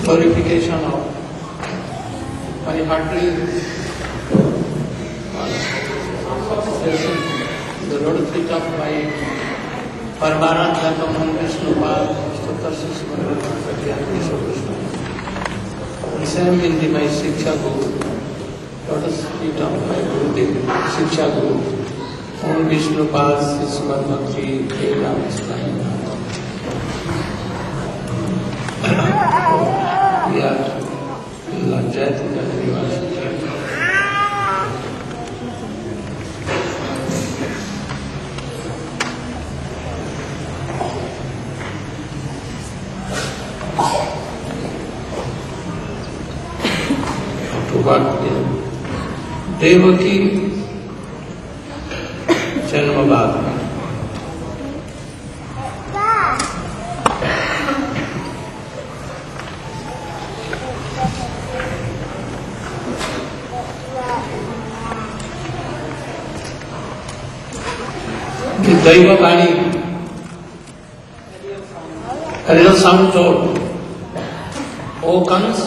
glorification of my heartily the Lord feet of my Verbania the same in my Shiksha Guru, Lotus feet of my Gurudeva, Shiksha Guru, Om Vishnu Pad, Srimad Bhakti, Devam Islam. We are Lanjat Devaki जन्म बाद में दैव वाणी real sound told, O Kans,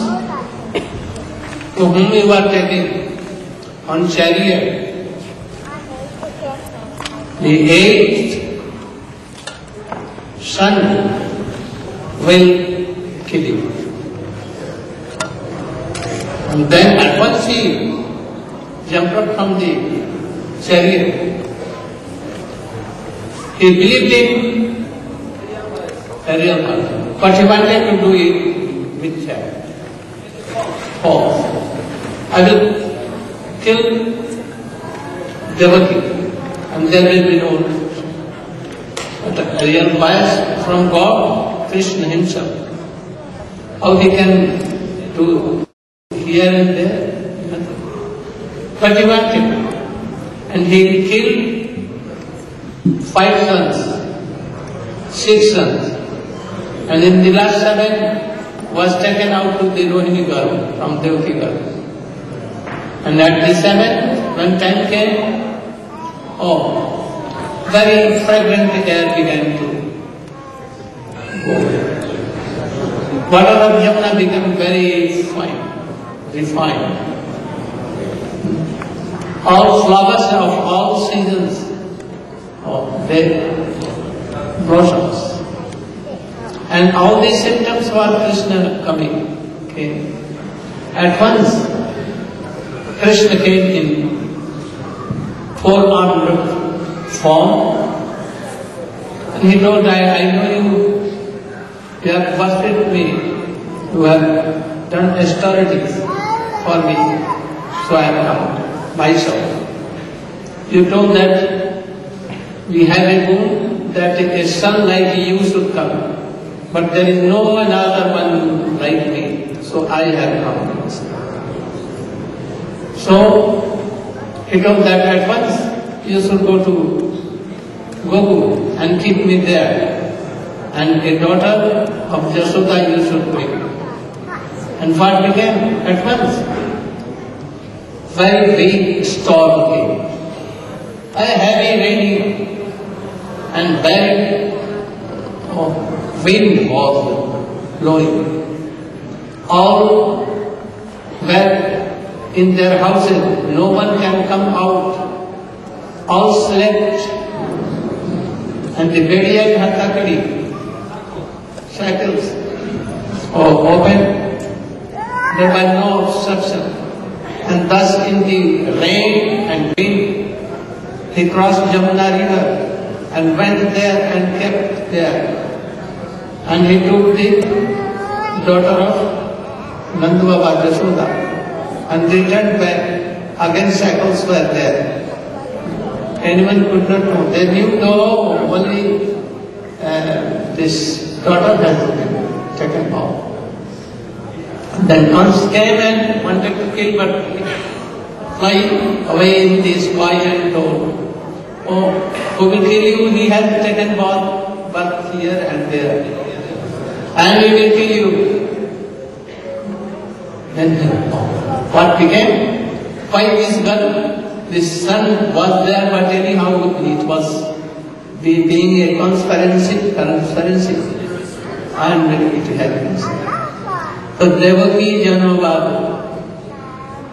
to whom you are taking on chariot, the 8th sun will kill you. And then at once he jumped up from the chariot. He believed in a real person, but he wanted to do it with charity. Oh, I will kill Devaki and there will be no real bias from God, Krishna himself. How he can do here and there? But he wanted, and he killed 5 sons, 6 sons, and in the last 7 was taken out to the Rohini girl from Devaki girl. And at the 7th, when time came, very fragrant air began to go. Water of Yamuna became very fine, refined. All flowers of all seasons, they blossoms. And all these symptoms were Krishna coming. At once, Krishna came in 4-armed form, and he told, I know you have worshipped me, you have done austerities for me, so I have come myself. You told that we have a boon that a son like you should come, but there is no another one like me, so I have come. So he told that at once you should go to Goku and keep me there, and a daughter of Jasoda you should bring. And what became at once? Very big storm came. A heavy rain and bad wind was blowing. All were in their houses, no one can come out. All slept, and the Verbania and Hatakadi shackles open. There was no obstruction, and thus in the rain and wind, he crossed Jamuna river and went there and kept there. And he took the daughter of Nandu Baba Jasoda and returned back. Again shackles were there. Anyone could not know. They knew though only this daughter has been taken off. Then Kans came and wanted to kill, but fly away in the sky and told, who will kill you? He has taken birth here and there, and we will kill you. Then what became? Why this girl? The sun was there, but anyhow it was being a conspiracy, and it happens. So Devaki Janmabadu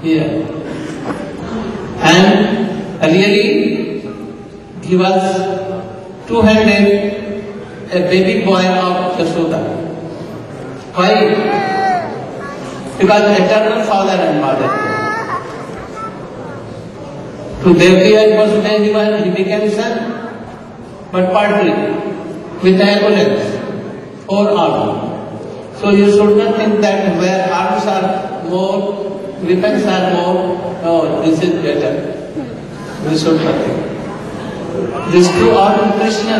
here. And really he was two-handed, a baby boy of Yashoda. Why? Because eternal father and mother. To Devaki and Vasudeva he became son, but partly with ambulance or arm. So you should not think that where arms are more, weapons are more, no, this is better. We should not think. This true arm Krishna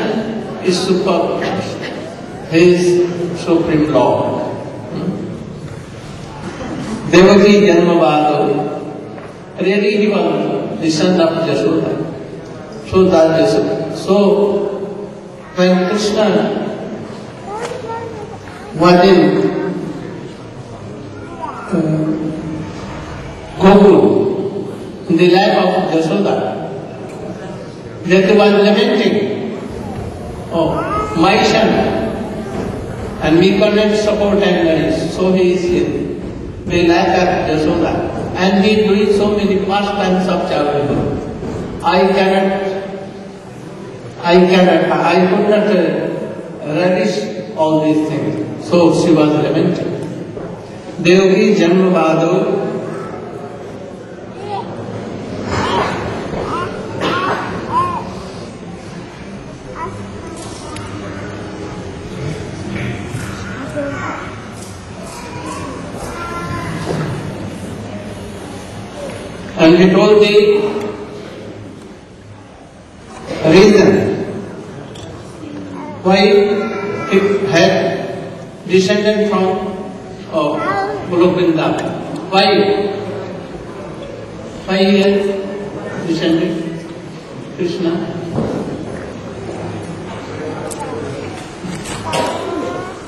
is superb. He is Supreme Lord. Devaki Janmabadu, really he was the son of Yashoda. So when Krishna was in Gokul, in the life of Yashoda, Devaki was lamenting, oh, my son, and we cannot support and nourish, so he is in the life of Yashoda, and he is doing so many pastimes of childhood. I could not relish all these things. So she was lamenting. Devaki Janmabadu, and he told the reason why he had descended from Gurudeva. Why he had descended Krishna?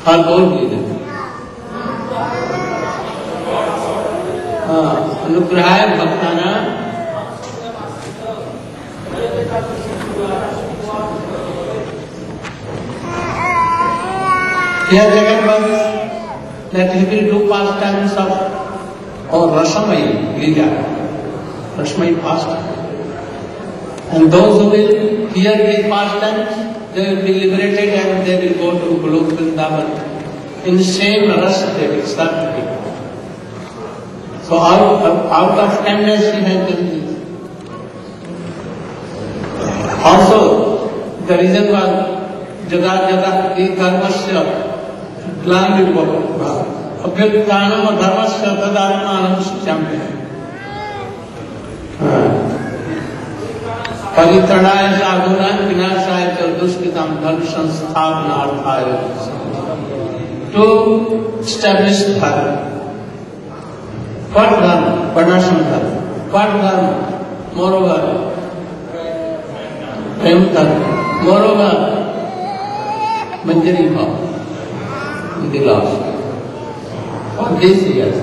For both reasons. Anugrahaya Bhaktana here second was that he will do pastimes of Rasamai Lila, Rasamai pastime. And those who will hear these pastimes, they will be liberated and they will go to Golok Vrindavan. In the same rasa they will start to be. So out of kindness he has done this. Also, the reason was Jagat Dharmasya Glanvidvabha Abhyutanam Dharmasya Tadatmanam Shikyamya Paritranaya Sadhunan Vinashaya Dushkitam Dharmasya Sthavanaarthaya to establish dharma. What dharma? Varnashram dharma. What dharma? Moreover, prem dharma. Moreover, Manjari bhav in the last. For this years.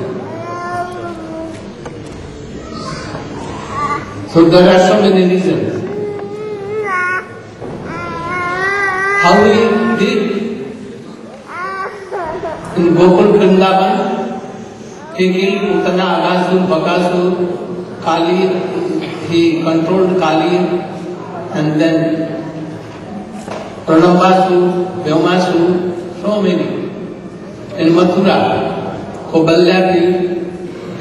So there are so many reasons. How he did in Gokul Vrindavan, he killed Putana, Agasur, Bakasur, Kali, he controlled Kali, and then Pranavasu, Vyamasu, so many. In Mathura, Kobalya,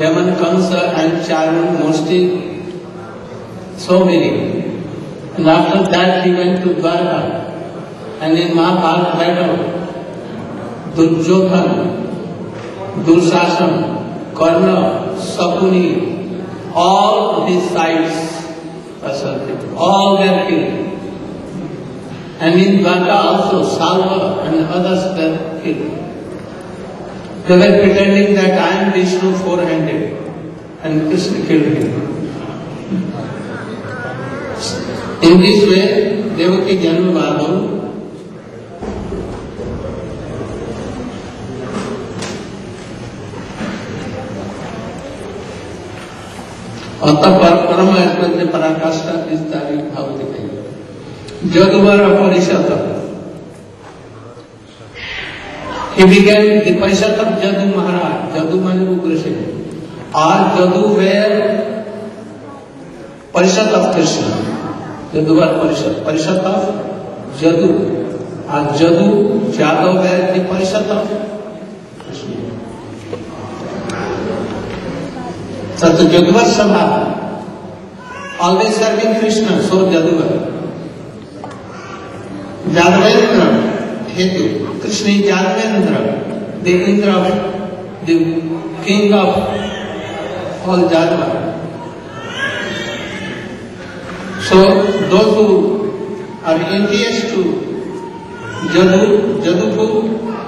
Yaman Kamsa and Charun, Mosti, so many. And after that he went to Dwarka, and in Mahabharata battle, Durjodhan, Durshasan, Karna, Sakuni, all these sides assaulted, all were killed. And in Dwarka also, Salva and others were killed. They were pretending that I am Vishnu four-handed, and Krishna killed him. In this way, Devaki Janmabadu परम ऐश्वर्य पराकाष्ठा विस्तारी भाव दिखाई जगवर अपरिशत He became the Parishad of Jadu Maharaj. Jadu means Ugrasena. Or Jadu were Parishad of Krishna. Jadu were Parishad. Parishad of Jadu. And Jadu, Jadava were the Parishad of Krishna. So the Jaduvar Sabha, always serving Krishna, so Jaduvar. Jadavendra, Hetu, Krishna is Jadavendra, the Indra, the king of all Jadava. So those who are envious to Jadu, Jaduku,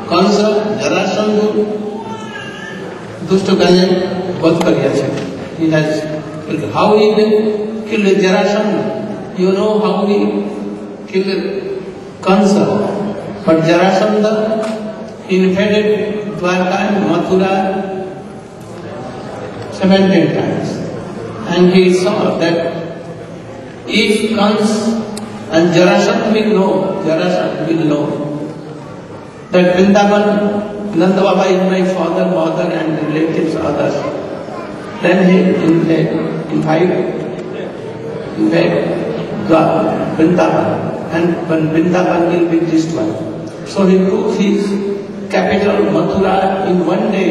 Kansa, Jarasandhu, Dushtaganyan, both Karyasha. He has killed. How he killed Jarasandhu? You know how he killed Kansa. But Jarasandha invaded Dwarka and Mathura 17 times. And he saw that if Kansa and Jarasandha will know that Vrindavan, Nanda Baba is my father, mother and relatives, others. Then he invited Vrindavan, and when Vrindavan will be destroyed. So he took his capital Mathura in one day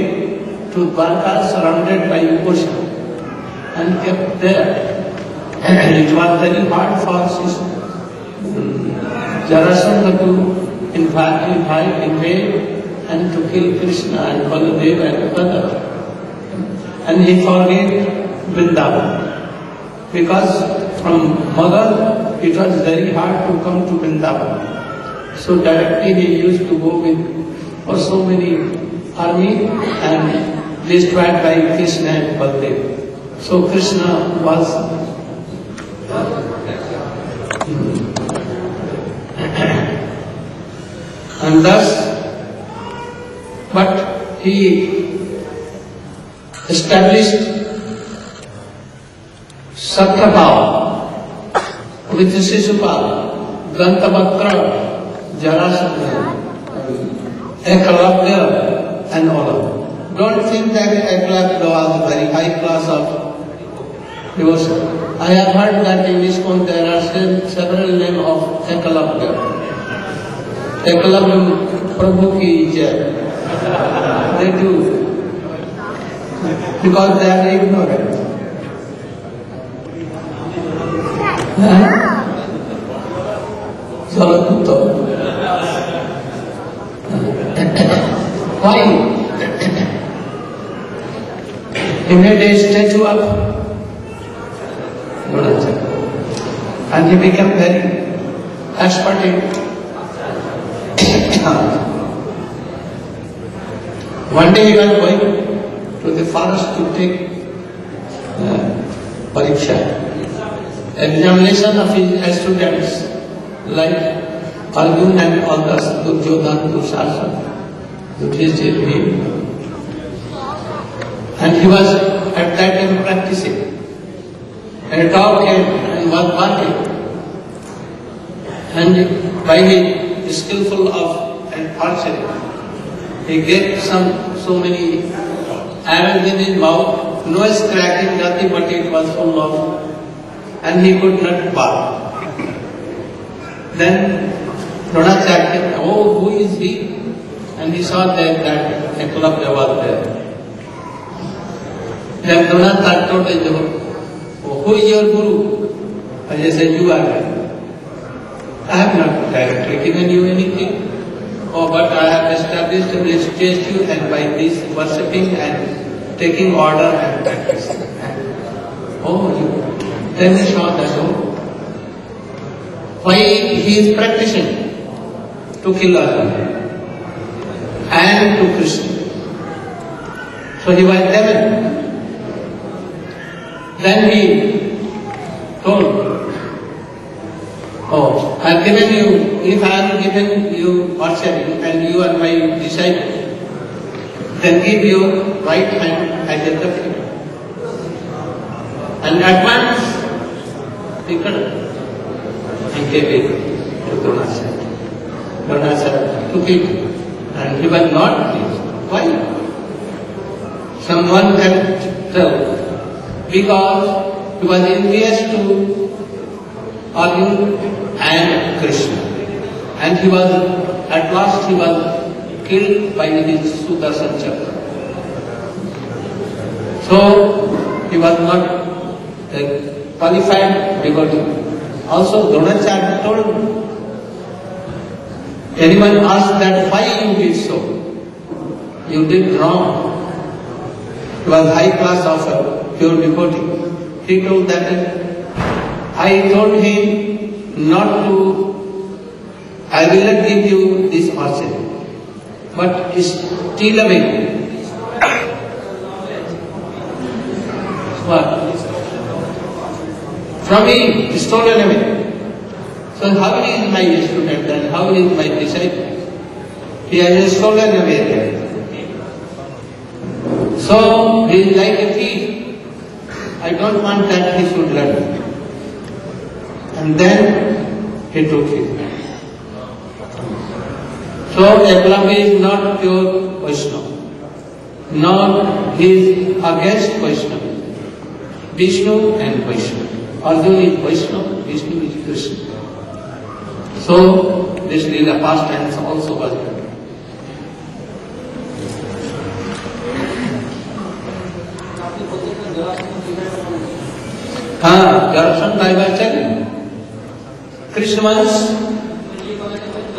to Dwarka surrounded by ocean and kept there. And it was very hard for his Jarasandha to invade and to kill Krishna and Baludeva and others. And he forgave Vrindavan. Because from mother it was very hard to come to Vrindavan. So directly he used to go with so many army and destroyed by Krishna and Baludeva. So Krishna was and thus, but he established Satyabhava with Sisupal, Gantavakra, Jarasandha, Ekalavya and all of them. Don't think that Ekalavya was a very high class of devotion. I have heard that in ISKCON there are several names of Ekalavya. Ekalavya Prabhu ki jai. They do. Because they are ignorant. Why? He made a statue of and he became very expert in one day he was going to the forest to take pariksha, examination of his students like Arjun and others, Duryodhana, Dushasana, Yudhishthira, and he was at that time practicing. And a dog came and was barking. And by his skillful of and archery, he gave so many arrows in his mouth, noise cracking, nothing but it was full of, and he could not bark. Then Dronacharya came, oh, who is he? And he saw that Ekalavya was there. Then Dronacharya told him, who is your guru? And he said, you are. I have not directly given you anything. Oh, but I have established a statue and by this worshipping and taking order and practicing. Oh, you. Then he saw that, oh, why he is practicing to kill Arjuna and to Krishna. So he was devil. Then he told, oh, I have given you, if I have given you archery and you are my disciple, then give your right hand, I get the freedom. And at once, he cut and gave it to Dronacharya. Dronacharya took it and he was not pleased. Why? Someone can tell. Because he was envious to Arjuna and Krishna. And at last he was killed by his Sudarshan Chakra. So he was not qualified devotee. Also Dronacharya told, anyone asked that why you did so? You did wrong. He was high class of a pure devotee. He told that I told him not to, I will not give you this orchid, but steal away. What? From me, stolen away. So how he is my student and how he is my disciple? He has stolen away. So he is like a thief. I don't want that he should learn. And then he took it. So Eklavya is not pure Vaishnava, nor he is against Vaishnava. Vishnu and Vaishnava. Arjuna is Vaishnava, Vishnu is Krishna. So this Leela pastimes also was done. Darshan Daivacharya. Krishna once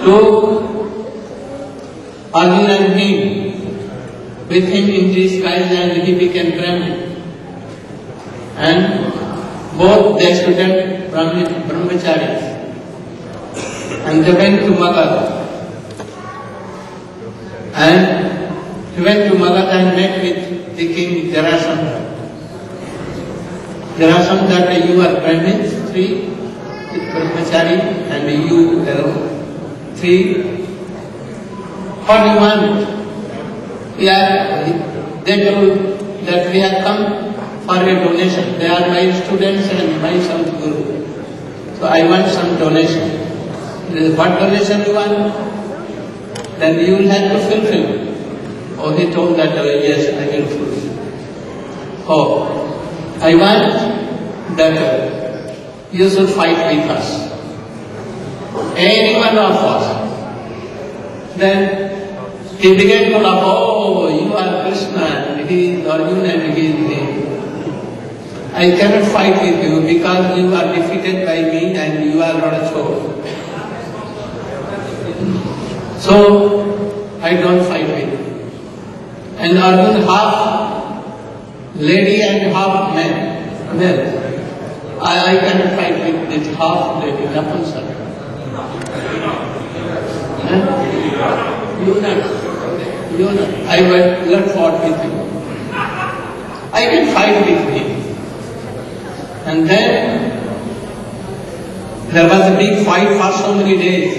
took Arjuna and him with him in disguise and he became Brahmin. And both they student brahmacharis. And they went to Magadha. And he went to Magadha and met with the king Jarasandha. Jarasandha that you are Brahmins, 3, with brahmachari, and you alone, 3. What do you want? They told that we have come for a donation. They are my students and my Sant Guru. So I want some donation. What donation you want? Then you will have to fulfill. Oh, he told that, yes, I will fulfill. Oh, I want that you should fight with us. Any one of us. Then he began to laugh, oh, you are Krishna, and he is Arjuna, and he is me. I cannot fight with you because you are defeated by me and you are not a chore. So, I don't fight with you. And Arjuna half lady and half man. Well, I cannot fight with this half lady, Napumsak. You not. I will not fight with you. I can fight with him. And then there was a big fight for so many days.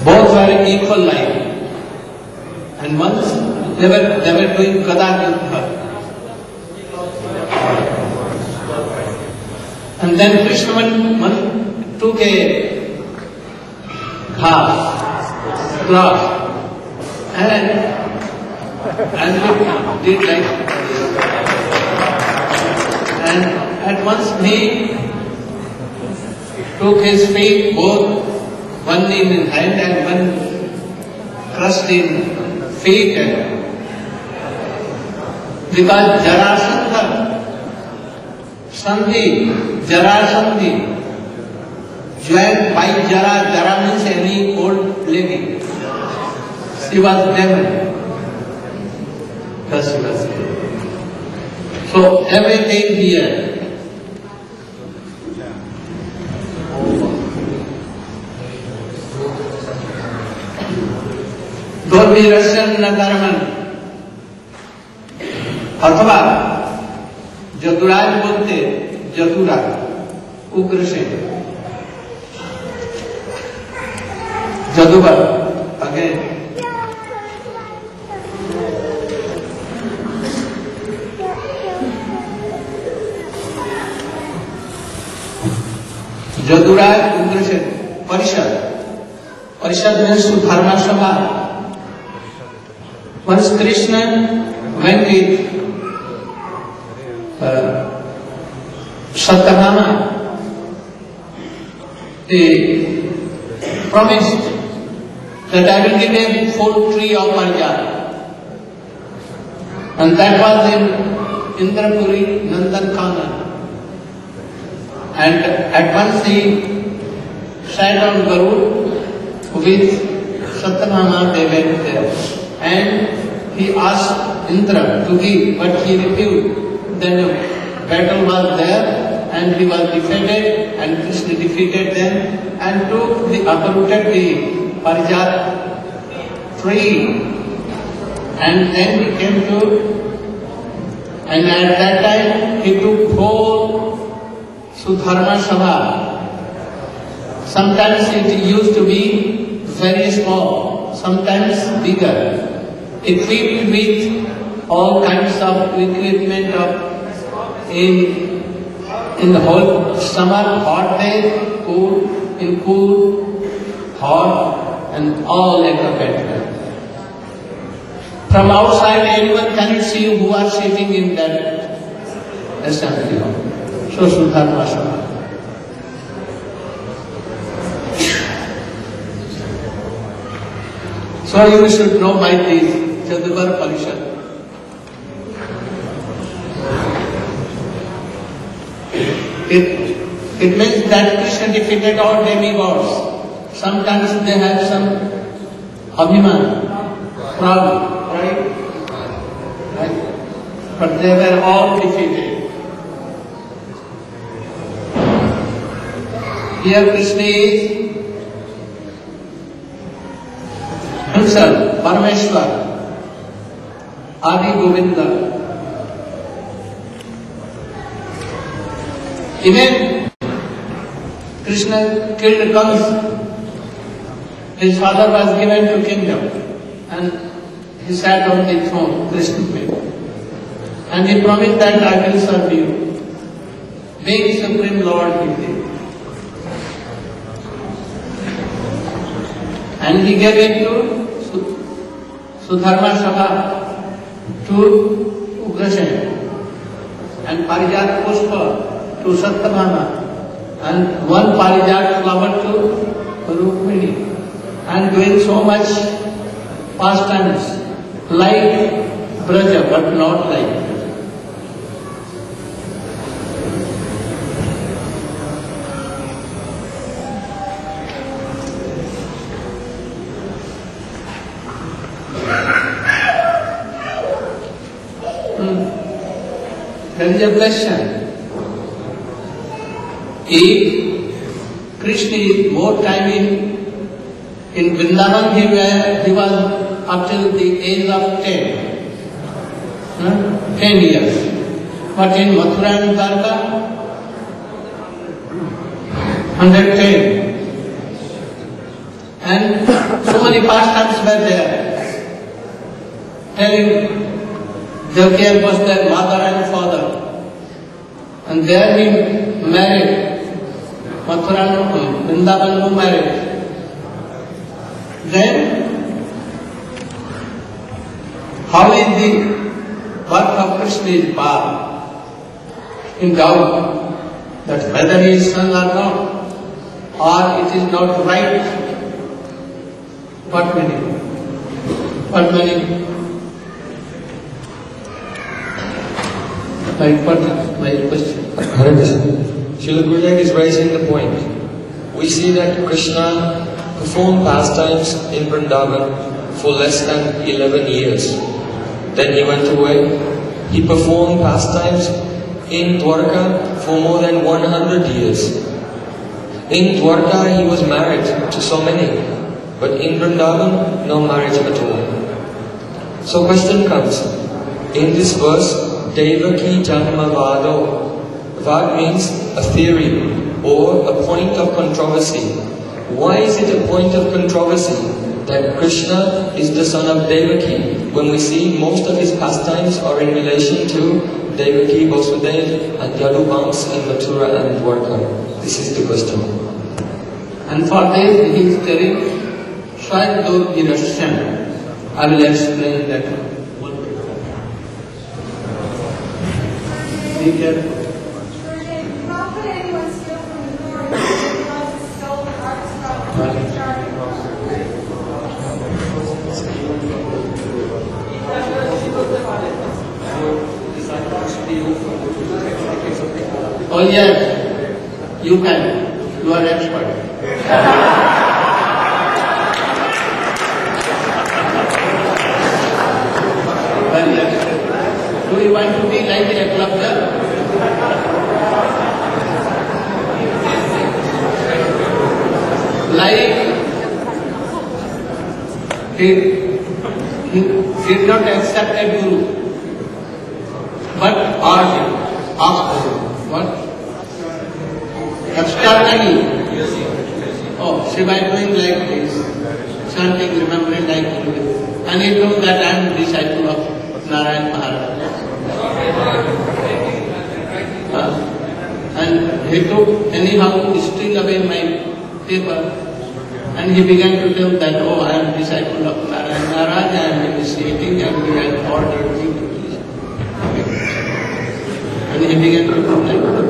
Both were equal life. And once they were doing Gada Yuddha. And then Krishna took a glass and did like. And at once he took his feet, both one in hand and one crushed in feet. Because Jarasandha, Jarasandhi, joined by Jara means any old lady. She was devil. Thus she was devil. So everything here. Dormirasyan Nagarman. अथवा जदुराज बोलते जदुरा Ugrasen जदुबर again जदुराज Ugrasen परिषद Parishad means to Dharma Sabha. Once Krishna went with Satyabhama, he promised that I will give him full tree of Parijat. And that was in Indrapuri, Nandankana. And at once he sat on Garud with Satyabhama, they went there. And he asked Indra to give, but he refused. Then a battle was there and he was defeated, and Krishna defeated them and uprooted the Parijat tree. And then he came to, and at that time he took whole Sudharma Sabha. Sometimes it used to be very small, sometimes bigger, equipped with all kinds of equipment in the whole summer, hot day, cool, hot, and all equipment. From outside, anyone cannot see who are sitting in that assembly hall. So Sudharma Sabha. So you should know by this Jadvar Parishad. It means that Krishna defeated all demigods. Sometimes they have some abhiman, proud. Right? But they were all defeated. Here Krishna is himself, Parameshwar, Adi Govinda. Even Krishna killed Kamsa. His father was given to kingdom, and he sat on the throne, Krishna made. And he promised that I will serve you. Being Supreme Lord, he did. And he gave it to Sudharma Sabha, to Ugrasen, and Parijat Pushpa to Satyabhama, and one Parijat flower to Rukmini, and doing so much pastimes. Like Braja, but not like Braja. There is a question. If Krishna is more time in Vrindavan, he was up till the age of 10 years. But in Mathura and Dwarka, 110. And so many pastimes were there. Telling Devaki was their mother and father. And there he married. Mathura and Vrindavan married. Then how is the birth of Krishna is bar? In doubt that whether he is son or not, or it is not right. What meaning? What meaning? My question. Hare Krishna. Srila Gurudeva is raising the point. We see that Krishna performed pastimes in Vrindavan for less than 11 years. Then he went away. He performed pastimes in Dwarka for more than 100 years. In Dwarka he was married to so many, but in Vrindavan no marriage at all. So question comes, in this verse, Devaki Janma Vado, Vad means a theory or a point of controversy. Why is it a point of controversy that Krishna is the son of Devaki, when we see most of his pastimes are in relation to Devaki, Vasudeva and Yaduvans in Mathura and Dwarka? This is the question. And for this he is telling Swadurgirasyan. I will explain that one. Be careful. Not that anyone steal from the Lord, but anyone who stole the arts from the church. Oh yes, you can. You are expert. Very expert. Do you want to be like a club girl? Like he did not accept a guru, but asked what? Externally. Oh, Shiva doing like this, chanting, remembering like this. And he knows that I am disciple of Narayan Maharaj. And he took anyhow string away my paper. And he began to tell that, oh, I am disciple of Narayan Maharaj, I am initiating and he has ordered me to teach. And he began to do like that.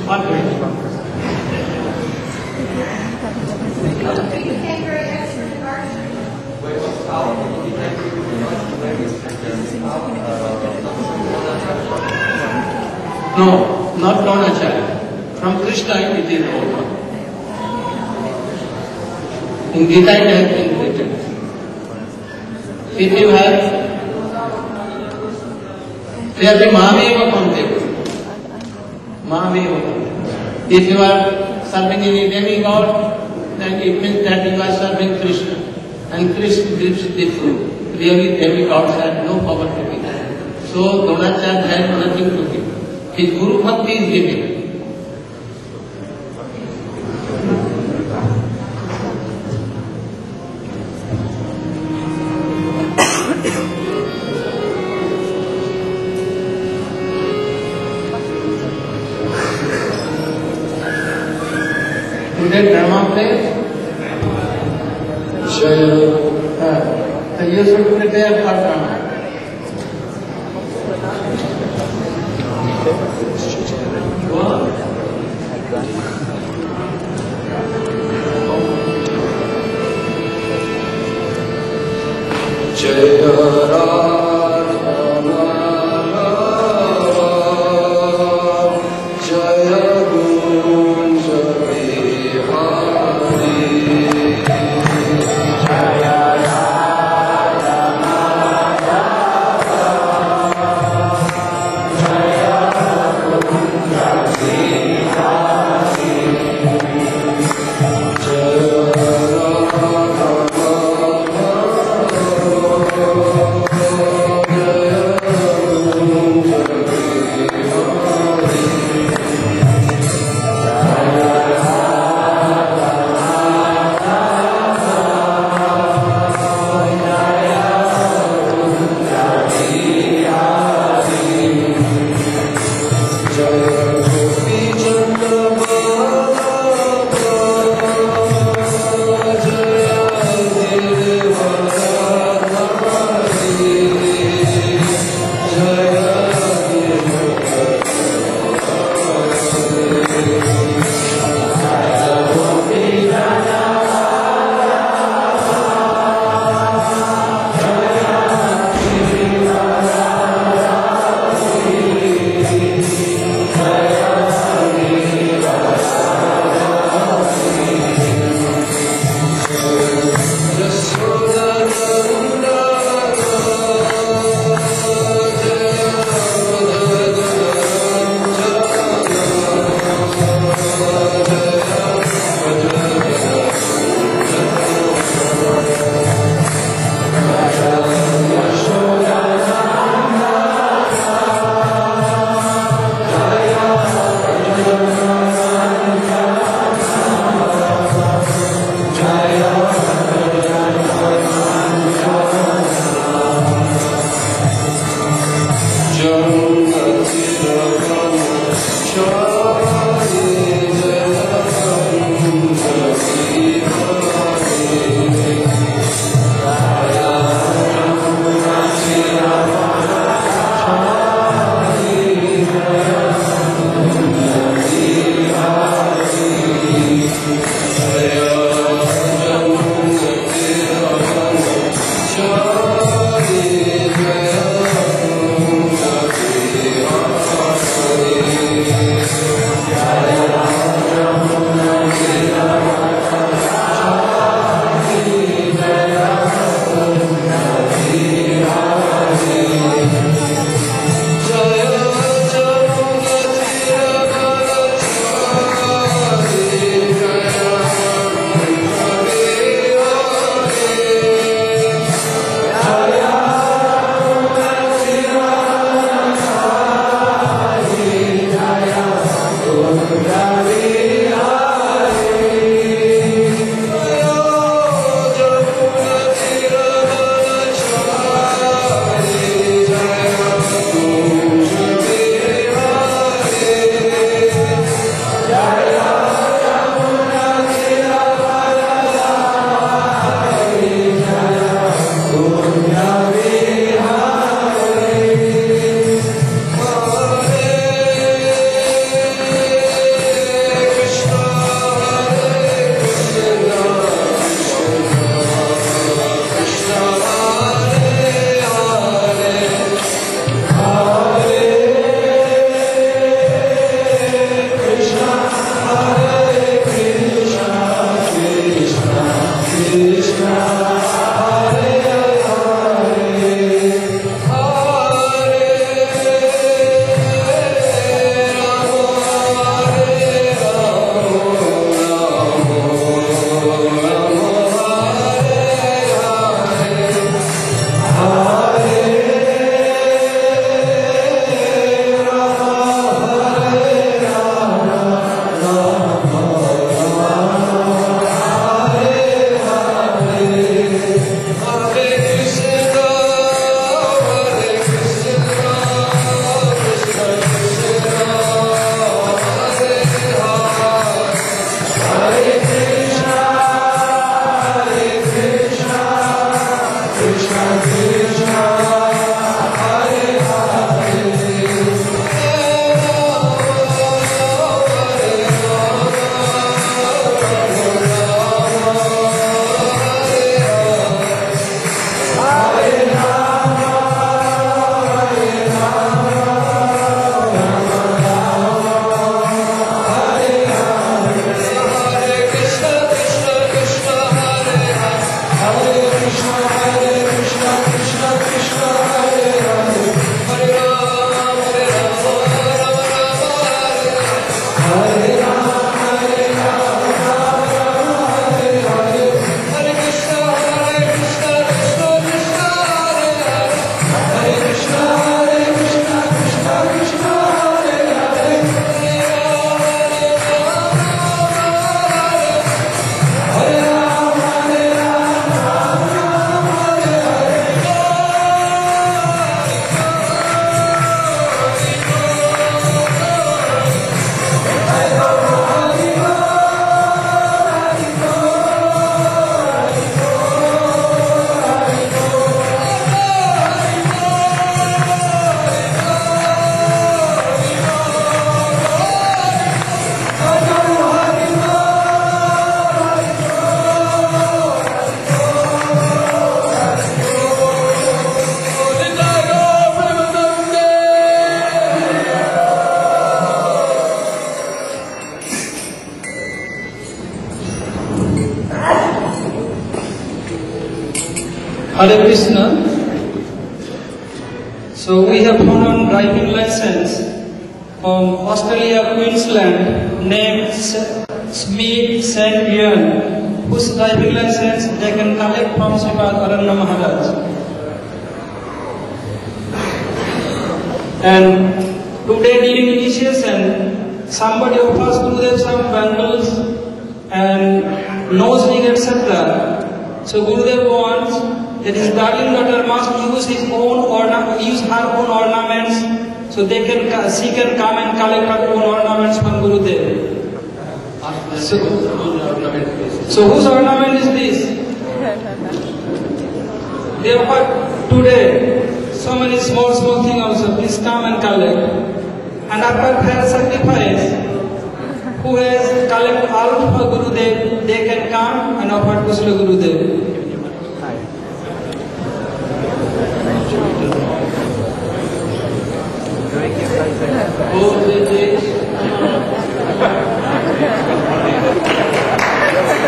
What way? You became very expert in archery. No, not Dronacharya. From Krishna it is over. In Gita it has been written. If you have Mameva Panteva. Mameva Panteva. If you are serving any demigod, then it means that you are serving Krishna. And Krishna gives the fruit. Really demigods have no power to be there. So Dronacharya has nothing to give. His Guru Bhakti is giving. Today drama plays. So you should prepare for drama. Hare Krishna. So we have found on driving license from Australia, Queensland, named Smith Saint Ian, whose driving license they can collect from Srila Aranya Maharaj. And today during initiation, somebody offers Gurudev some bangles and nose ring, etc. So Gurudev wants that his darling daughter must use her own ornaments, so she can come and collect her own ornaments from Gurudev. So whose ornament is this? They offer today so many small things also. Please come and collect. And after fair sacrifice, who has collected all for Gurudev, they can come and offer to Srila Gurudev.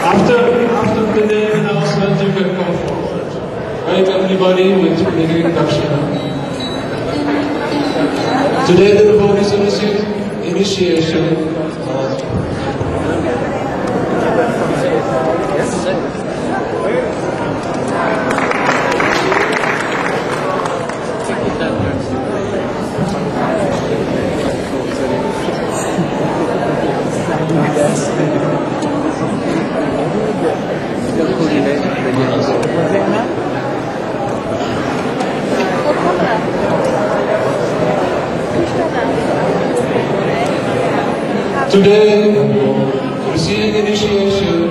After the day announcement, you can come forward. Right, everybody, with introduction. Today the devotees initiate initiation. Today, receiving initiation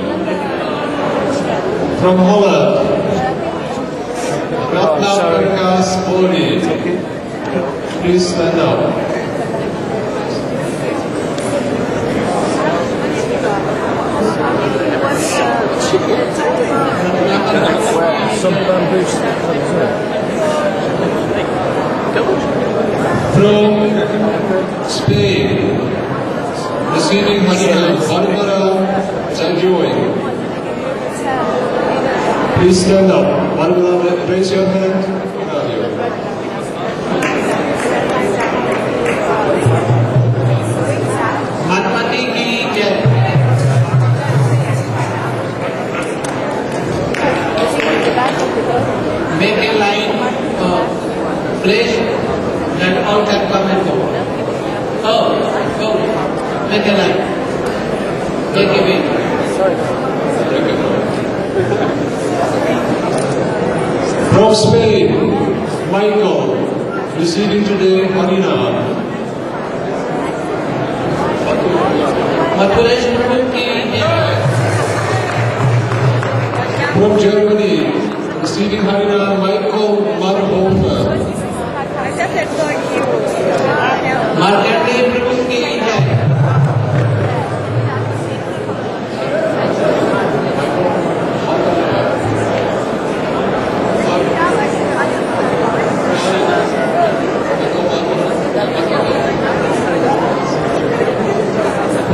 from Holland, Ratna Prakash Modi. Please stand up. From Spain, receiving Barbara Sanjoy. Please stand up. Barbara, raise your hand. Make a line, place that all can come and go. Go. Make a line. Make a way. From Spain, Michael, receiving today Harina. From Germany, receiving Harina, Michael Marhofer.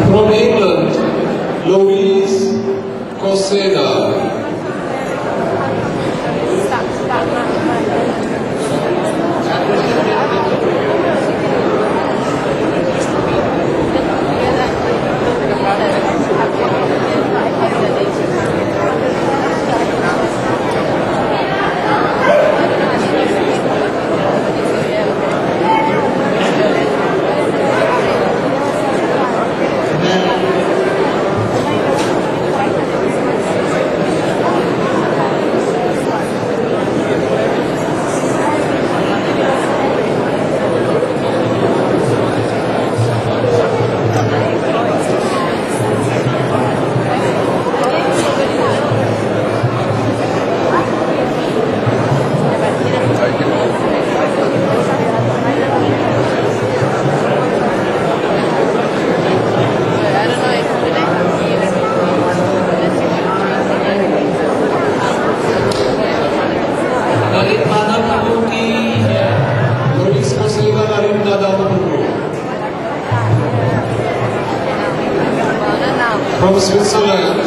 From England, Louise Coseda. From Switzerland,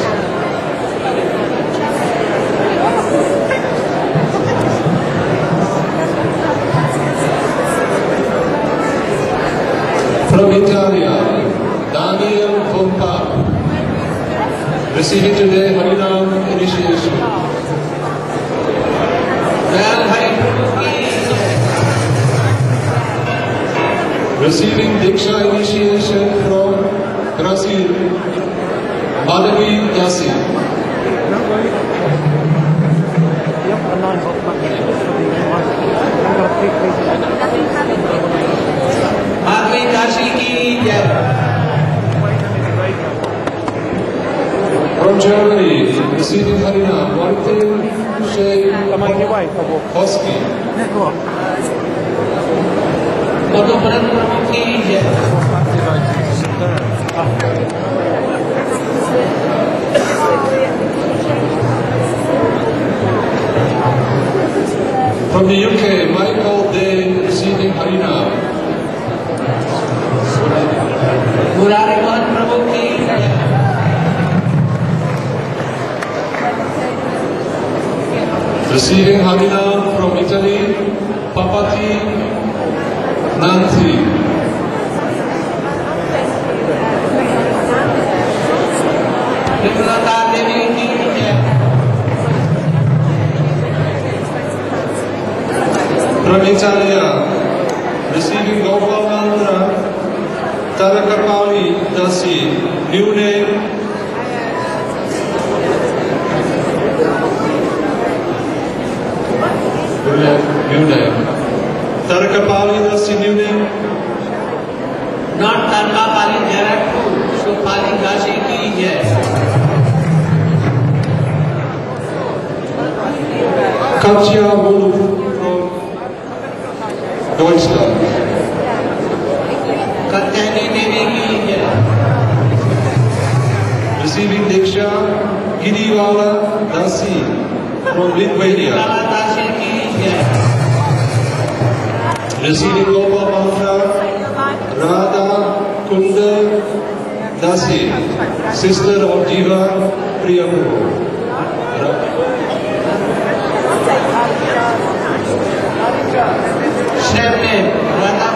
Receiving today Harinam initiation. Receiving Diksha initiation from Brazil, Madhavi Dasi. Madhavi Dasi ki jai. From Germany, receiving Harinam, Martin Koski. Madhubran Prabhu ki jai. From the UK, Michael Day, receiving Harinam. Murari Mohan Prabhu ki jai. Receiving Harinam from Italy, Papati Nanti. Vimlata Devi ki jai. From Italia, receiving Gopal Mantra, Tarakapali Dasi, new name. New name. Tarakapali Dasi, new name. Not Tarka Pali Jarakpur, Supali Dasi ki jai. Katja Wolf from Deutschland. Katyani Devi ki jai. Receiving Diksha, Gidiwala Dasi from Lithuania. Lala Dasi ki jai. Receiving Gopal Mantra, Radha Kunda Dasi, sister of Jiva Priyapur. Same name, Radha.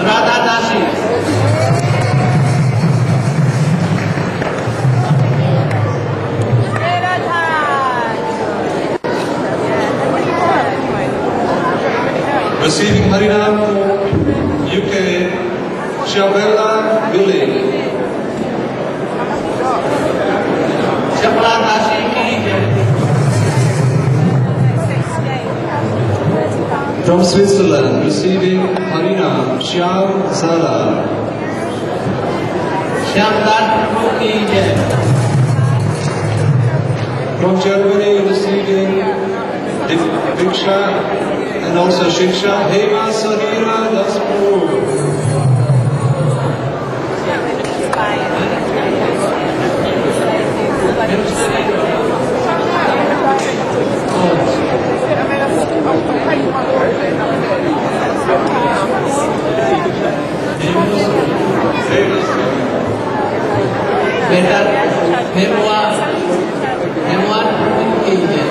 Radha Dasi. Receiving Harinam from UK, Shabella Billy. Chapla Dasi ki jai. From Switzerland, receiving Harinam, Shyam Zara. Shyamdar Prabhu ki jai. From Germany, receiving Diksha and also Shiksha, Hema Sarira Daspur. Better Hemwan Prabhu ki jai.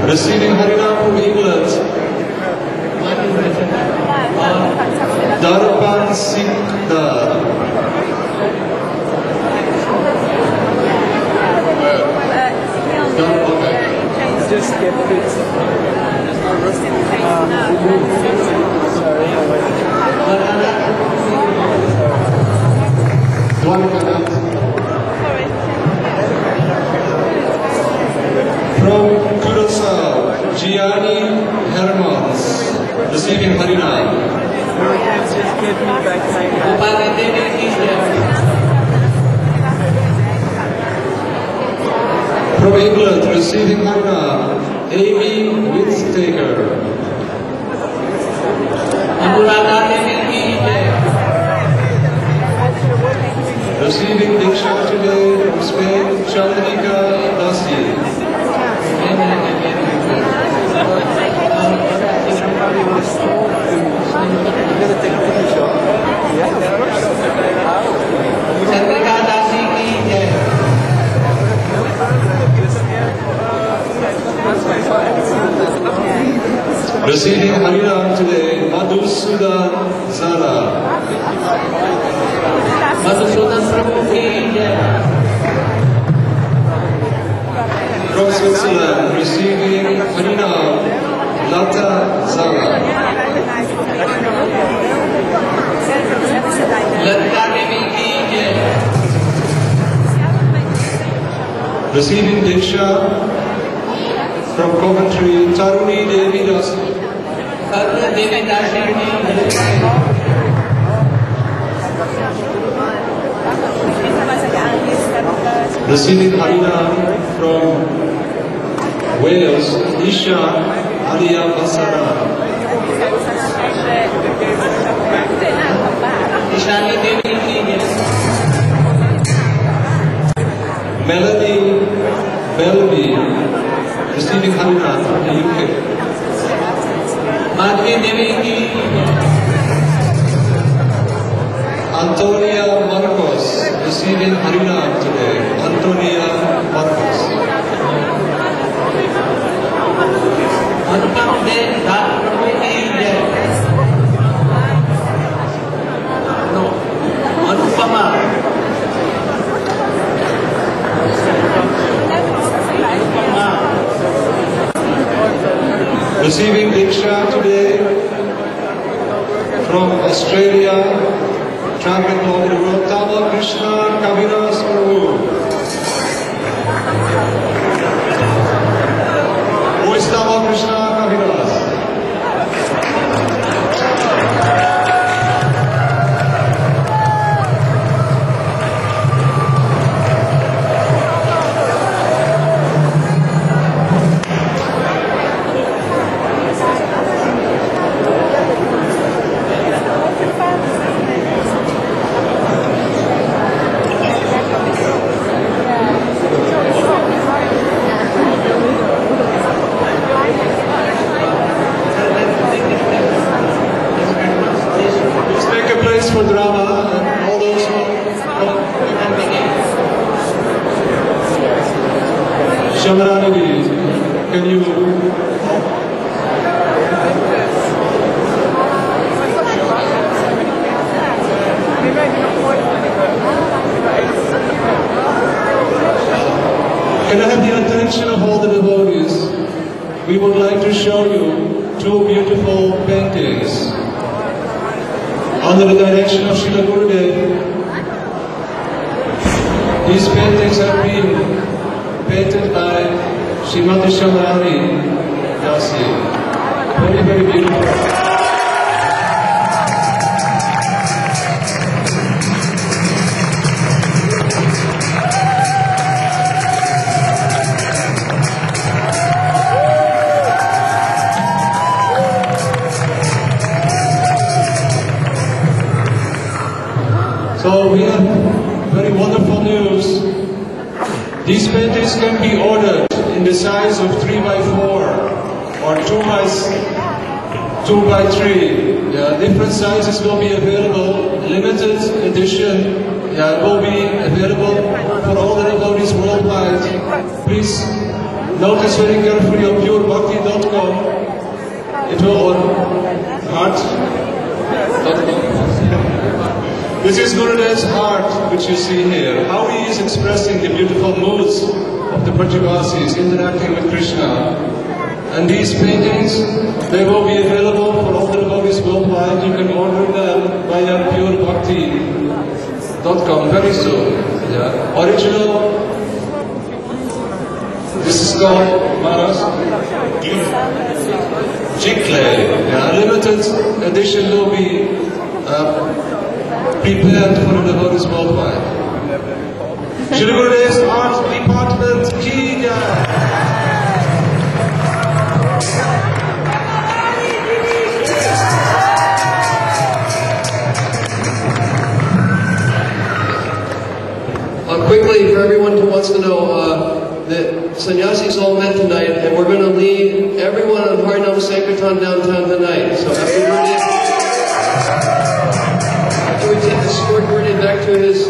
Receiving Harinam from England, Darpan Sikdar. Just get it. From Curaçao, Gianni Hermans, receiving Harinam. Just get me back home. Upali Devi ki jai. From England, receiving Harinam, Amy Witztaker. Anuradha Devi ki jai. Receiving Diksha today from Spain, Chandrika Dasi. Chandrika Dasi ki jai. Receiving Harinam today, Madhusudan Zara. Madhusudan Prabhu ki jai. From Switzerland, receiving Harinam, Lata Zara. Lata Devi ki jai. Receiving Diksha from Coventry, Taruni Devi Dasi. Taruni Devi Dasi ki jai. Receiving Harinam from Wales, Isha Alia Basara. Ishani Devi ki jai. Melody Melby, receiving Harinam from the UK. Madhvi Devi ki jai. Antonia Marcos, receiving Harinam today. Antonia Marcos. Anupam Dev Das Prabhu ki jai. No, Anupama. Receiving Diksha today from Australia, traveling all over the world, Tama Krishna Kaviras Prabhu. Who is Tama Krishna Kaviras? For drama and all those who Shamarani, can you can I have the attention of all the devotees? We would like to show you two beautiful paintings under the direction of Srila Gurudeva. These paintings have been painted by Srimati Shamarani Dasi. Very, very beautiful. So we have very wonderful news. These paintings can be ordered in the size of 3x4 or 2x3. Different sizes will be available. Limited edition will be available for all the devotees worldwide. Please notice very carefully on purebhakti.com. It will on heart.com. This is Gurudev's heart, which you see here. How he is expressing the beautiful moods of the Brajavasis interacting with Krishna. And these paintings, they will be available for all the devotees worldwide. You can order them via purebhakti.com very soon. Original. This is called Maras Jickley. Limited edition will be prepared for the devotees worldwide. Srila Gurudev's Art Department ki jai. Quickly, for everyone who wants to know, the sannyasis all met tonight, and we're going to lead everyone on Harinam Sankirtan downtown tonight. So after we escort Gurudev back to his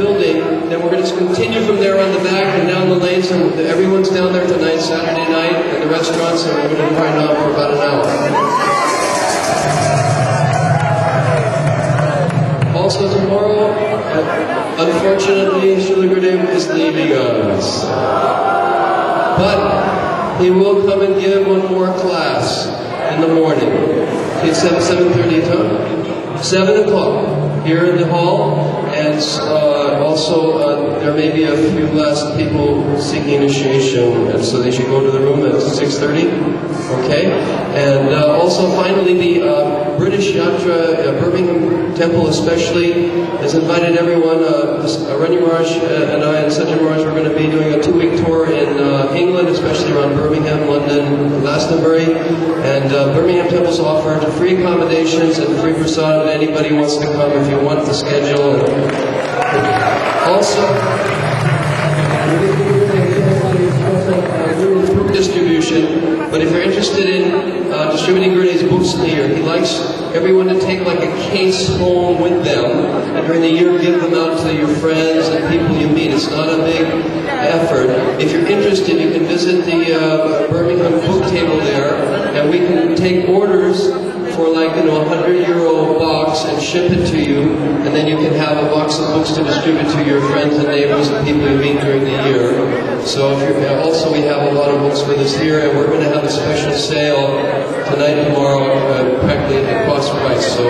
building. Then we're going to continue from there on the back and down the lanes. And everyone's down there tonight, Saturday night, at the restaurants, and we're going to find out for about an hour. Also tomorrow, unfortunately, Srila Gurudeva is leaving us. But he will come and give one more class in the morning. It's at 7:30 time? 7 o'clock here in the hall. And also there may be a few last people seeking initiation, and so they should go to the room at 6:30. Okay? And also finally the British Yatra, Birmingham Temple especially, has invited everyone. Rani Maharaj and I and Sajjan Maharaj are going to be doing a 2-week tour in England, especially around Birmingham, London, Glastonbury. And Birmingham Temple's offered free accommodations and free prasadam to anybody who wants to come if you want the schedule. Also, book distribution. But if you're interested in distributing Gurudeva's books in the year, he likes everyone to take like a case home with them, and during the year give them out to your friends and people you meet. It's not a big effort. If you're interested, you can visit the Birmingham book table there, and we can take orders for like, you know, €100 box and ship it to you, and then you can have a box of books to distribute to your friends and neighbors and people you meet during the year. So if you're, also we have a lot of books with us here, and we're going to have a special sale tonight and tomorrow, practically at cost price. So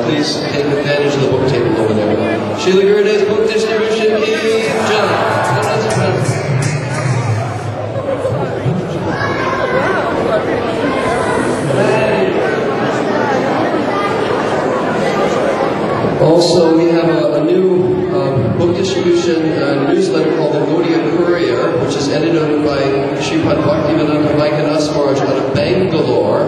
please take advantage of the book table over there. Srila Gurudeva's book distribution is John. Also, we have a new book distribution newsletter called the Gaudiya Courier, which is edited by Sripad Bhaktivedanta Vaikanasa Maharaj out of Bangalore.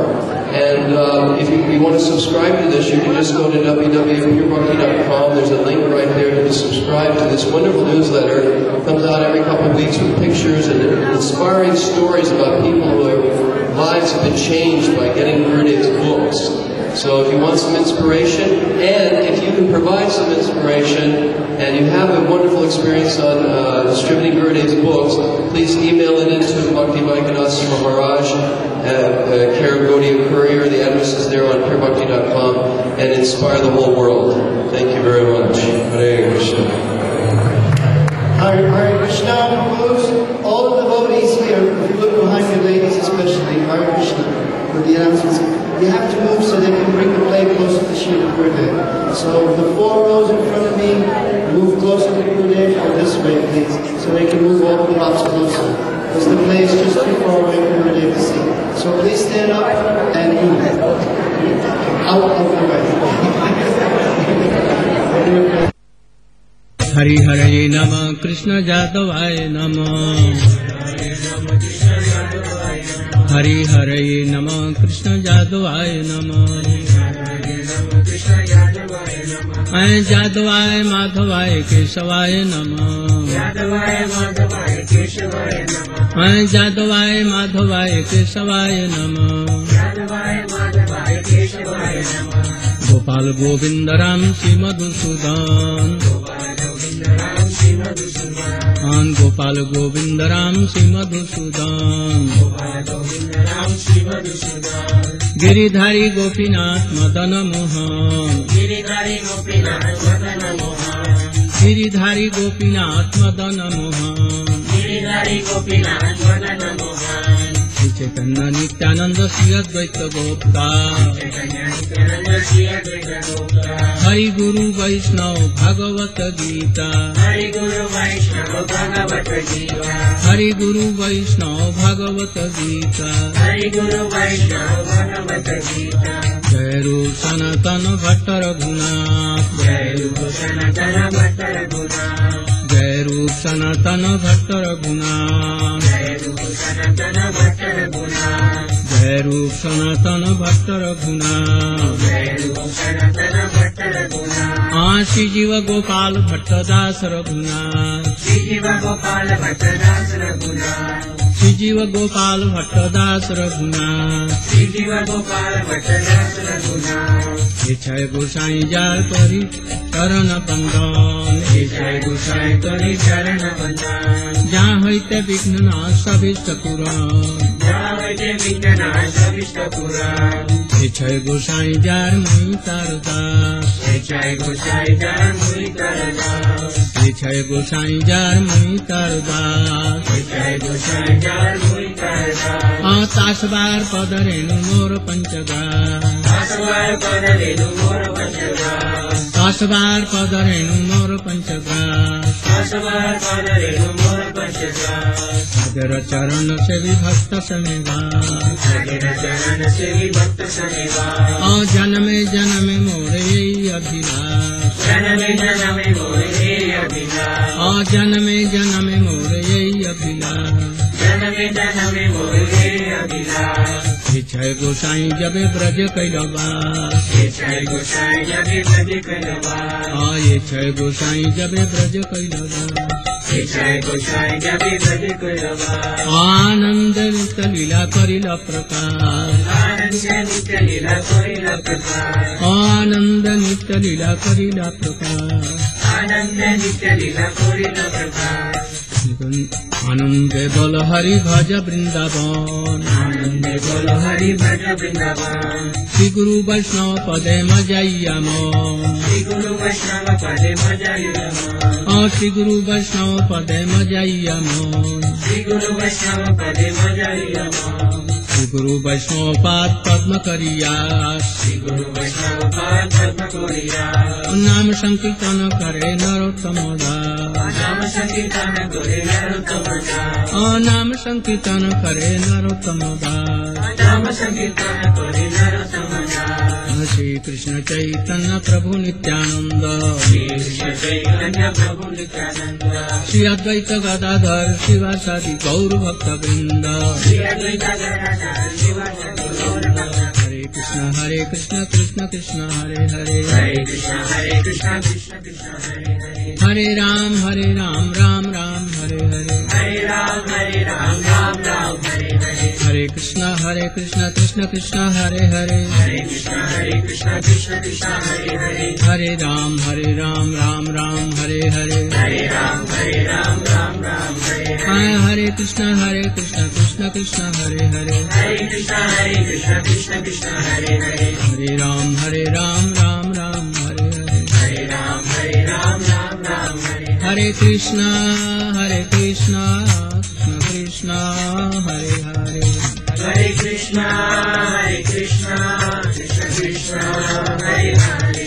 And if you want to subscribe to this, you can just go to www.purebhakti.com. There's a link right there to subscribe to this wonderful newsletter. It comes out every couple of weeks with pictures and inspiring stories about people whose lives have been changed by getting Gurudeva's books. So if you want some inspiration, and if you can provide some inspiration, and you have a wonderful experience on distributing Gurudeva's books, please email it into Bhakti Vaikanasa Maharaj at care of Gaudiya Courier. The address is there on purebhakti.com, and inspire the whole world. Thank you very much. Hare Krishna. Hare Krishna. All of the devotees here, if you look behind you ladies especially, Hare Krishna, with the announcements, you have to move so they can bring the plate closer to Srila Gurudeva. So the 4 rows in front of me, move closer to Gurudeva, or this way please, so they can move all the props closer. Because the plate is just too far away for Gurudeva to see. So please stand up and move. Out of the way. Hari Hare Nama Krishna Jadavaya Nama Hari Hare Nama Krishna Jadavaya Nama Jadavaya Madhavaya Keshavaya Nama Jadavaya Madhavaya Keshavaya Nama Gopal Govindaram Shri Madhusudan Gopal Govindaram Shri Madhusudan Giridhari Gopinath Madana Mohan Giridhari Gopinath Madana Mohan Shri Chaitanya Nityananda Shri Advaita Gopta Hari Guru Vaishnav Bhagavata Gita Hari Guru Vaishnav Bhagavata Gita Jai Rup Sanatana Bhatta Raghunath Jai Rup Sanatana Bhatta Raghunath Jai Rup Sanatana Bhatta Raghunath Shri Jiva Gopal Bhatta Das Raghunath Shri Shri Jiva Gopal Bhatta Das Raghunath Shri Jiva Gopal Bhatta Das Raghunath इच्छय गोसाई जार करी चरण बंदन इच्छय गोसाई करी चरण बंदन जहाँ हईते विघ्न नाश अभीष्ट पुराण जहाँ हईते विघ्न नाश अभीष्ट पुराण इच्छय गोसाई जार मुई तार दास इच्छय गोसाई जार मुई तार दास इच्छय गोसाई जार मुई तार दास इच्छय गोसाई जार मुई तार दास तासबार पद रेणु मोर पंचगा तासबार पद रेणु मोर पंचगा तासबार पद रेणु मोर पंचगा तासबार पद रेणु मोर पंचगा सागर चरण से विभक्त समेगा सागर चरण से विभक्त समेगा जन्मे जन्मे मोर यही अभिलाष जन्मे जन्मे मोर यही अभिलाष जन्मे जन्मे मोर यही अभिलाष जन्मे जन्मे मोर यही अभिलाष इच्छय गोसाई जबे ब्रज कैलवास इच्छय गोसाई जबे ब्रज कैलवास इच्छय गोसाई जबे ब्रज कैलवास इच्छय गोसाई जबे ब्रज कैलवास आनंद नित्य लीला करिल प्रकाश आनंद नित्य लीला करिल प्रकाश आनंद नित्य लीला करिल प्रकाश आनंद नित्य लीला करिल प्रकाश आनंदे बोल हरि भज वृंदावन आनंदे बोल हरि भज वृंदावन श्री गुरु वैष्णव पदे मजाइया मन श्री गुरु वैष्णव पदे मजाइया मन श्री गुरु वैष्णव पदे मजाइया मन श्री गुरु वैष्णव पदे मजाइया मन श्री गुरु वैष्णव पाद पद्म करिया श्री गुरु वैष्णव पाद पद्म करिया नाम संकीर्तन करे नरोत्तम दास नाम संकीर्तन करे नरोत्तम दास नाम संकीर्तन करे नरोत्तम दास नाम संकीर्तन करे नरोत्तम दास श्री कृष्ण चैतन्य प्रभु नित्यानंद श्री कृष्ण चैतन्य प्रभु नित्यानंद श्री अद्वैत गदाधर शिवासादि गौर भक्त वृंद श्री अद्वैत गदाधर शिवासादि गौर भक्त हरे कृष्ण कृष्ण कृष्ण हरे हरे हरे कृष्ण कृष्ण कृष्ण हरे हरे हरे राम राम राम हरे हरे हरे राम राम राम हरे हरे हरे कृष्ण कृष्ण कृष्ण हरे हरे हरे कृष्ण कृष्ण कृष्ण हरे हरे हरे राम राम राम हरे हरे हरे राम राम राम हरे हरे हरे कृष्ण कृष्ण कृष्ण हरे हरे हरे कृष्ण कृष्ण कृष्ण हरे हरे हरे राम राम राम हरे हरे हरे राम राम हरे हरे कृष्ण कृष्ण कृष्ण हरे हरे हरे कृष्ण कृष्ण कृष्ण हरे हरे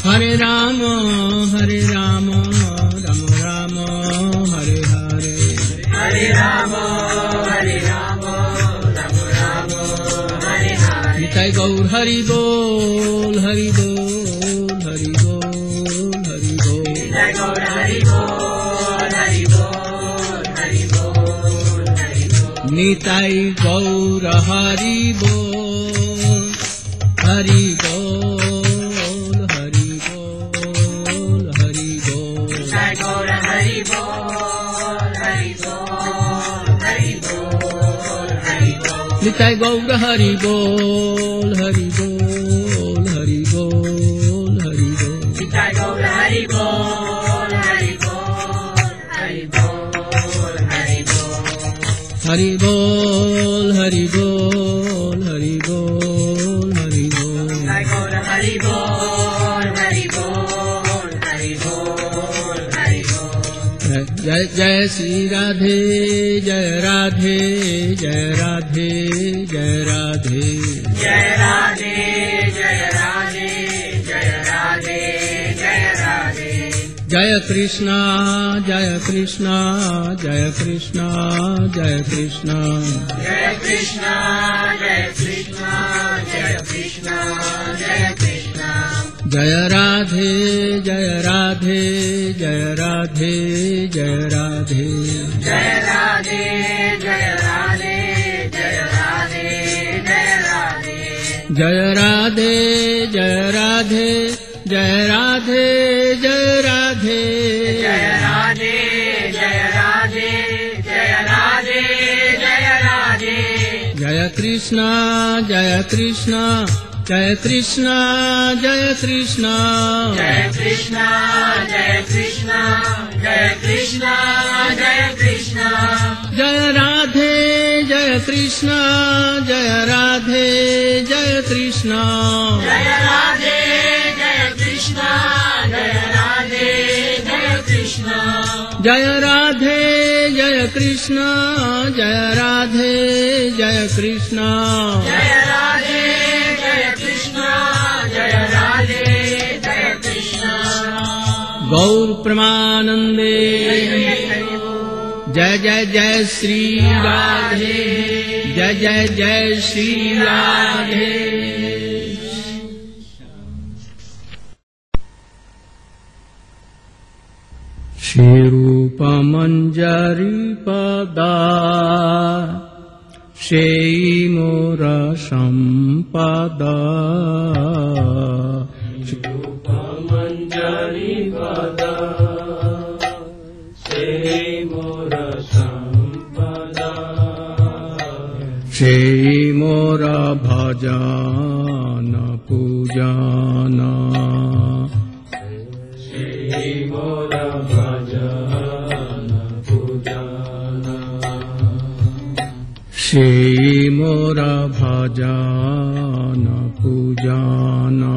हरे राम राम राम हरे हरे हरे राम राम राम हरे हरे निताय गौर हरि बोल हरि बोल हरि बोल हरि बोल निताय गौर हरि बोल हरि बोल हरि बोल हरि बोल निताय गौर हरि बोल हरि बोल हरि बोल हरि बोल निताय गौर हरि बोल हरि बोल हरि बोल हरि बोल निताय गौर हरि बोल हरि बोल हरि बोल हरि बोल निताय गौर हरि बोल हरि बोल हरि बोल हरि बोल हरि बोल हरि बोल हरि बोल हरि बोल निताय गौर हरि बोल हरि बोल हरि बोल हरि बोल जय जय श्री राधे जय राधे जय राधे जय राधे जय राधे जय राधे जय राधे जय राधे जय कृष्ण जय कृष्ण जय कृष्ण जय कृष्ण जय कृष्ण जय कृष्ण जय कृष्ण जय कृष्ण जय राधे जय राधे जय राधे जय राधे जय राधे जय राधे जय राधे जय राधे जय राधे जय राधे जय राधे जय राधे जय राधे जय राधे जय राधे जय Jaya Krishna, Jaya Krishna, Jaya Krishna, Jaya Krishna, Jaya Krishna, Jaya Krishna, Jaya Krishna, Jaya Krishna, Jaya Radhe, Jaya Krishna, Jaya Radhe, Jaya Krishna, Jaya Radhe, Jaya Krishna, Jaya Radhe, Jaya Krishna, Jaya Radhe, Jaya Krishna, Jaya Radhe, Jaya Krishna, Jaya Radhe, Jaya Krishna, Jaya Radhe, Jaya Krishna. Gaur Pramanande, Jai Jai Jai Shri Radhe, Jai Jai Jai Shri Radhe. Shri Rupa Manjari Pada, Shri Mora Sampada. Shri Rupa Manjari Pada, Shri Mora Sampada. Shri Mora Bhajana Pujana, Shri Mora Bhajana Pujana, Shri Mora Bhajana Pujana,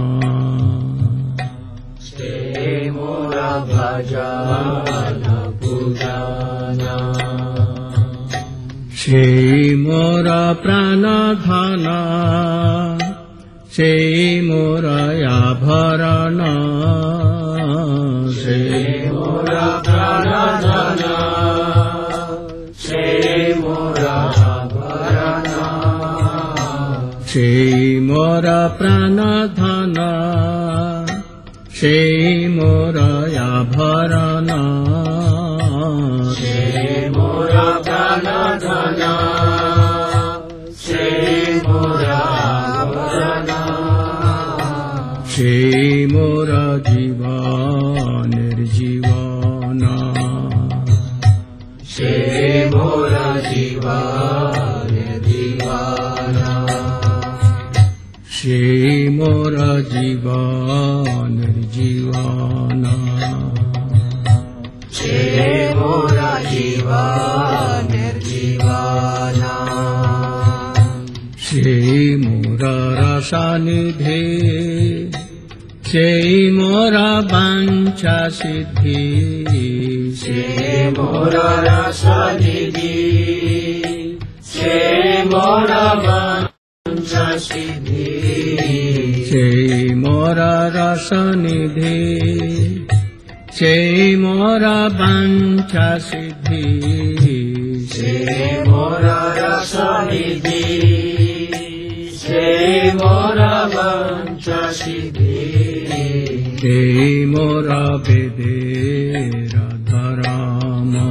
Shri Mora Bhajana Pujana, Shri Mora Pranadhana, Shri Mora Abharana, Shri Mora Pranadhana, Shri Mora Abharana, Shri Mora Pranadhana, Shri Mora Abharana, Shri Mora Pranadhana, Shri Mora Abharana, Shri Mora Jiva Nirjivana, Shri Mora Jiva Nirjivana, Shri Mora Jiva Nirjivana, Shri Mora Jiva Nirjivana, Shri Mora Rasanidhe, Shri Mora Vancha Siddhi, Shri Mora Rasanidhi, Shri Mora Vancha Siddhi, Shri Mora Rasanidhi, Shri Mora Vancha Siddhi, Shri Mora Rasanidhi, Shri Mora Vancha Siddhi, Shri Mora Vede Radharama,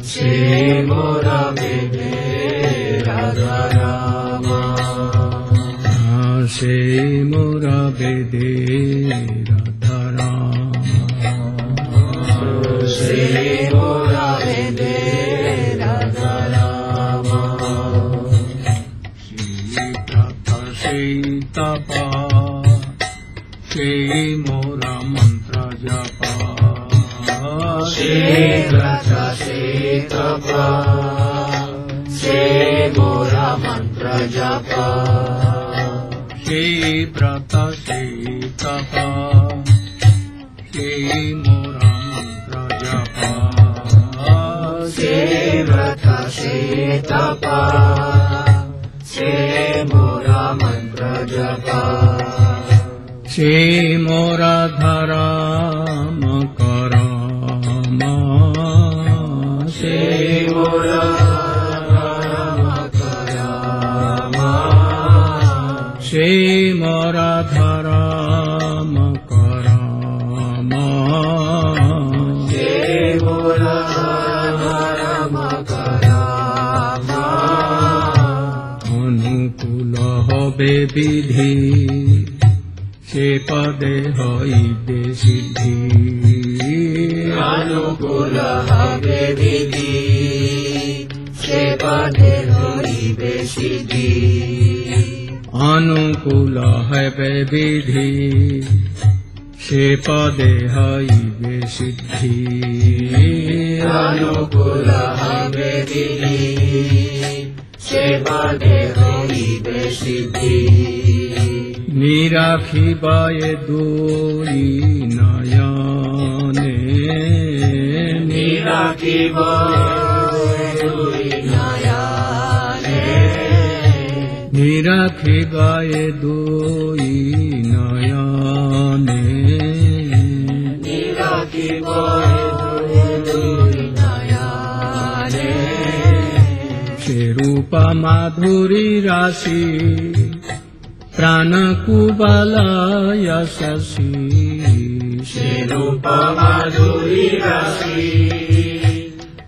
Shri Mora Vede Radharama, Shri Mora Vede Radharama, Shri Mora Vede Radharama, Shri Tapa, Shri Mora Mantra Japa, Shri Vrata Shri Tapa, Shri Mora Mantra Japa, Shri Vrata Shri Tapa, Shri Mora Mantra Japa, Shri Vrata Shri Tapa, Shri Mora Mantra Japa, Shri Mora Dharama Karama, Shri Mora Dharama Karama, Shri Mora Dharama Karama, Shri Mora Dharama Karama, Anukula hobe vidhi, Se pade hoide siddhi, সে পদে হইবে সিদ্ধি अनुकूल है विधि से पदे हईबे सिद्धि अनुकूल हबे विधि से पदे हईबे सिद्धि निराखिबाए दुई नयने निराखिबाए दुई नयने निराखिबाए दुई नयने निराखिबाए दुई नयने से रूप माधुरी राशि प्राण कुबलय शशि से रूप माधुरी राशि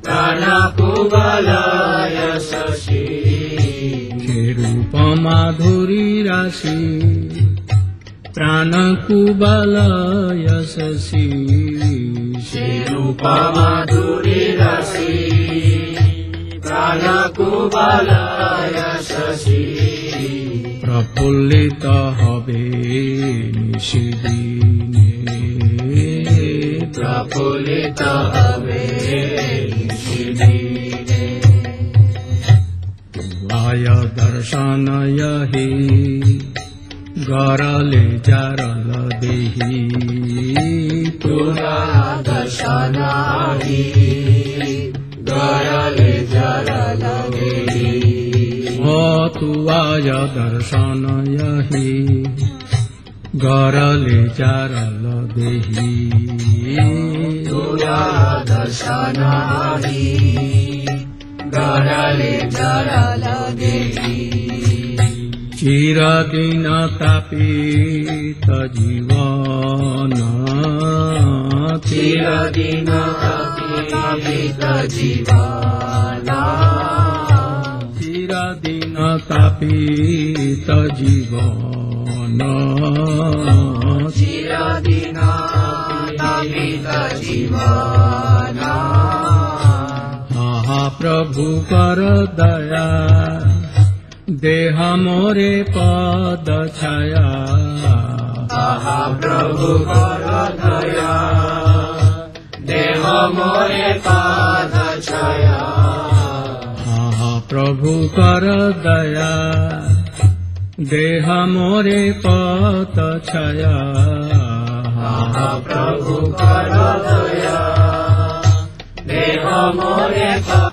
प्राण कुबलय शशि से रूप माधुरी राशि प्राण कुबलय शशि से रूप माधुरी राशि प्राण कुबलय शशि प्रफुल्लित हबे निशिदिने प्रफुल्लित हबे निशिदिने तुवाय दर्शन यहि गरले जारल देहि तुवाय दर्शन यहि गरले जारल देहि तुवाय दर्शन यहि गरले जारल देहि तुवाय दर्शन यहि गरले जारल देहि चिरदिन तापित जीवन चिरदिन तापित जीवन चिरदिन तापित जीवन चिरदिन तापित जीवन प्रभु कर दया देह मोरे पद छाया प्रभु कर दया देह मोरे पद छाया प्रभु कर दया देह मोरे पद छाया प्रभु कर दया देह मोरे पद